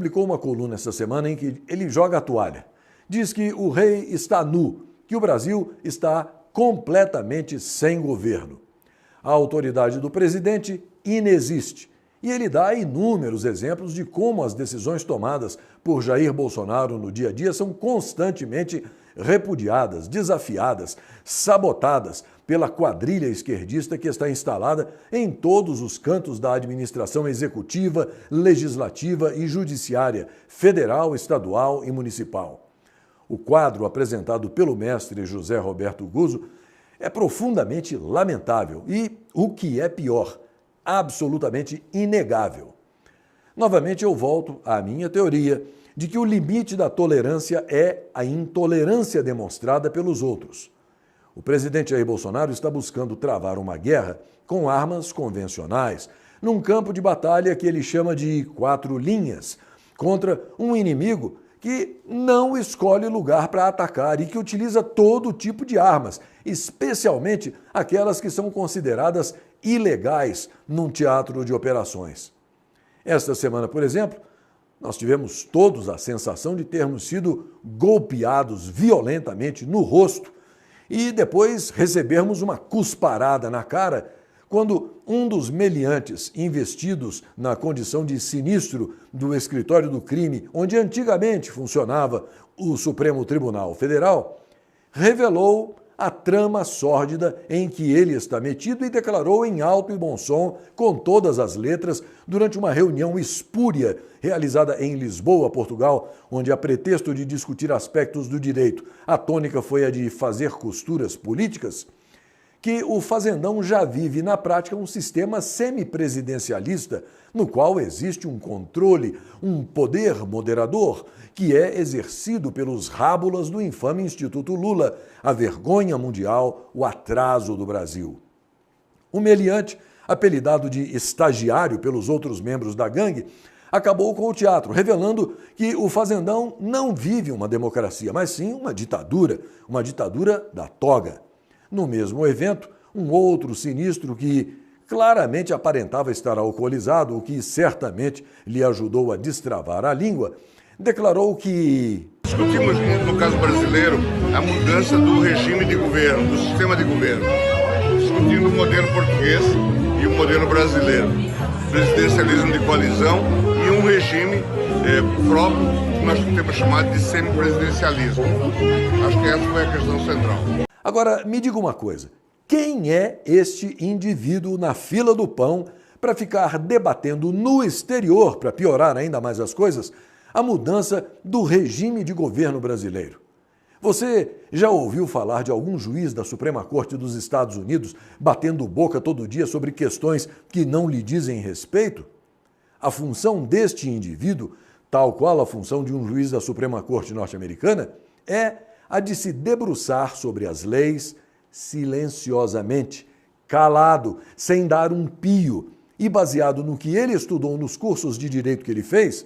Publicou uma coluna essa semana em que ele joga a toalha. Diz que o rei está nu, que o Brasil está completamente sem governo. A autoridade do presidente inexiste. E ele dá inúmeros exemplos de como as decisões tomadas por Jair Bolsonaro no dia a dia são constantemente repudiadas, desafiadas, sabotadas pela quadrilha esquerdista que está instalada em todos os cantos da administração executiva, legislativa e judiciária, federal, estadual e municipal. O quadro apresentado pelo mestre José Roberto Guzzo é profundamente lamentável e, o que é pior, absolutamente inegável. Novamente eu volto à minha teoria de que o limite da tolerância é a intolerância demonstrada pelos outros. O presidente Jair Bolsonaro está buscando travar uma guerra com armas convencionais, num campo de batalha que ele chama de 4 linhas, contra um inimigo que não escolhe lugar para atacar e que utiliza todo tipo de armas, especialmente aquelas que são consideradas ilegais num teatro de operações. Esta semana, por exemplo, nós tivemos todos a sensação de termos sido golpeados violentamente no rosto e depois recebermos uma cusparada na cara quando um dos meliantes investidos na condição de sinistro do escritório do crime, onde antigamente funcionava o Supremo Tribunal Federal, revelou a trama sórdida em que ele está metido e declarou em alto e bom som, com todas as letras, durante uma reunião espúria realizada em Lisboa, Portugal, onde, a pretexto de discutir aspectos do direito, a tônica foi a de fazer costuras políticas, que o fazendão já vive na prática um sistema semipresidencialista no qual existe um controle, um poder moderador que é exercido pelos rábulas do infame Instituto Lula, a vergonha mundial, o atraso do Brasil. O meliante, apelidado de estagiário pelos outros membros da gangue, acabou com o teatro, revelando que o fazendão não vive uma democracia, mas sim uma ditadura da toga. No mesmo evento, um outro sinistro que claramente aparentava estar alcoolizado, o que certamente lhe ajudou a destravar a língua, declarou que... Discutimos, no caso brasileiro, a mudança do regime de governo, do sistema de governo, discutindo o modelo português e o modelo brasileiro, presidencialismo de coalizão e um regime próprio que nós temos chamado de semipresidencialismo. Acho que essa foi a questão central. Agora, me diga uma coisa, quem é este indivíduo na fila do pão para ficar debatendo no exterior, para piorar ainda mais as coisas, a mudança do regime de governo brasileiro? Você já ouviu falar de algum juiz da Suprema Corte dos Estados Unidos batendo boca todo dia sobre questões que não lhe dizem respeito? A função deste indivíduo, tal qual a função de um juiz da Suprema Corte norte-americana, é a de se debruçar sobre as leis silenciosamente, calado, sem dar um pio e, baseado no que ele estudou nos cursos de direito que ele fez,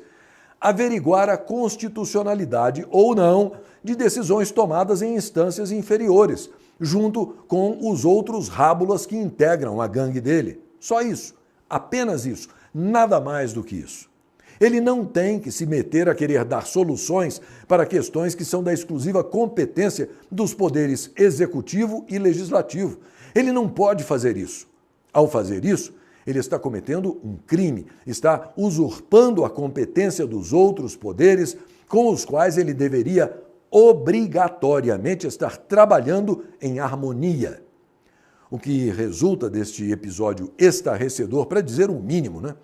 averiguar a constitucionalidade ou não de decisões tomadas em instâncias inferiores, junto com os outros rábulas que integram a gangue dele. Só isso, apenas isso, nada mais do que isso. Ele não tem que se meter a querer dar soluções para questões que são da exclusiva competência dos poderes executivo e legislativo. Ele não pode fazer isso. Ao fazer isso, ele está cometendo um crime, está usurpando a competência dos outros poderes com os quais ele deveria obrigatoriamente estar trabalhando em harmonia. O que resulta deste episódio estarrecedor, para dizer o mínimo,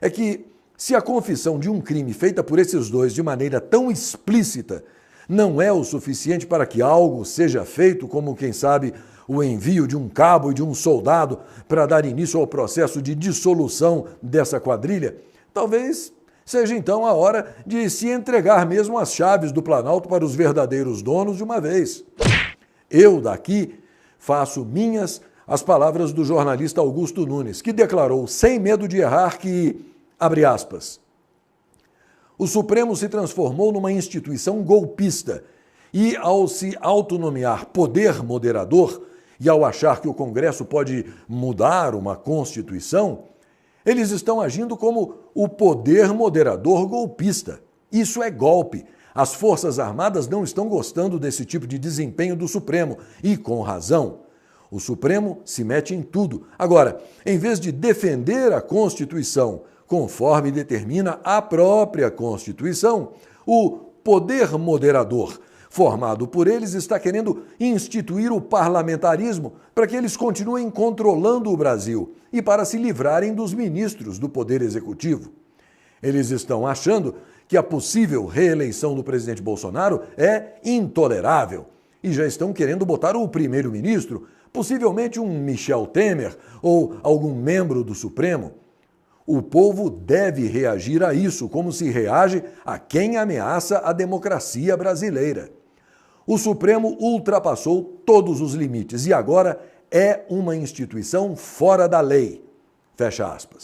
é que se a confissão de um crime feita por esses dois de maneira tão explícita não é o suficiente para que algo seja feito, como, quem sabe, o envio de um cabo e de um soldado para dar início ao processo de dissolução dessa quadrilha, talvez seja então a hora de se entregar mesmo as chaves do Planalto para os verdadeiros donos de uma vez. Eu, daqui, faço minhas as palavras do jornalista Augusto Nunes, que declarou, sem medo de errar, que... abre aspas. O Supremo se transformou numa instituição golpista e, ao se autonomear poder moderador e ao achar que o Congresso pode mudar uma Constituição, Eles estão agindo como o poder moderador golpista. Isso é golpe. As Forças Armadas não estão gostando desse tipo de desempenho do Supremo, e com razão. O Supremo se mete em tudo. Agora, em vez de defender a Constituição, conforme determina a própria Constituição, o poder moderador, formado por eles, está querendo instituir o parlamentarismo para que eles continuem controlando o Brasil e para se livrarem dos ministros do Poder Executivo. Eles estão achando que a possível reeleição do presidente Bolsonaro é intolerável e já estão querendo botar o primeiro-ministro, possivelmente um Michel Temer ou algum membro do Supremo. O povo deve reagir a isso como se reage a quem ameaça a democracia brasileira. O Supremo ultrapassou todos os limites e agora é uma instituição fora da lei. Fecha aspas.